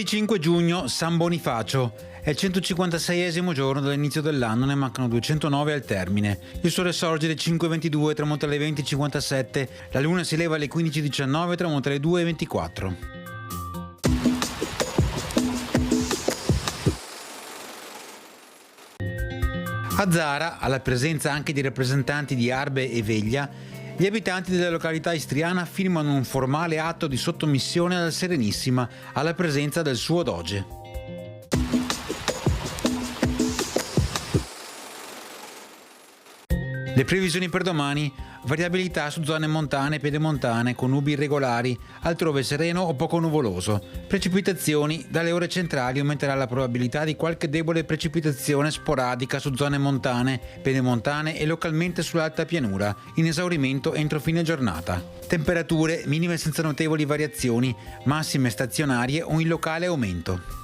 25 giugno, San Bonifacio. È il 156esimo giorno dall'inizio dell'anno, ne mancano 209 al termine. Il sole sorge alle 5:22 e tramonta alle 20:57, la luna si leva alle 15:19 e tramonta alle 2:24. A Zara, alla presenza anche di rappresentanti di Arbe e Veglia, gli abitanti della località istriana firmano un formale atto di sottomissione alla Serenissima, alla presenza del suo doge. Le previsioni per domani: variabilità su zone montane e pedemontane con nubi irregolari, altrove sereno o poco nuvoloso. Precipitazioni: dalle ore centrali aumenterà la probabilità di qualche debole precipitazione sporadica su zone montane, pedemontane e localmente sull'alta pianura, in esaurimento entro fine giornata. Temperature minime senza notevoli variazioni, massime stazionarie o in locale aumento.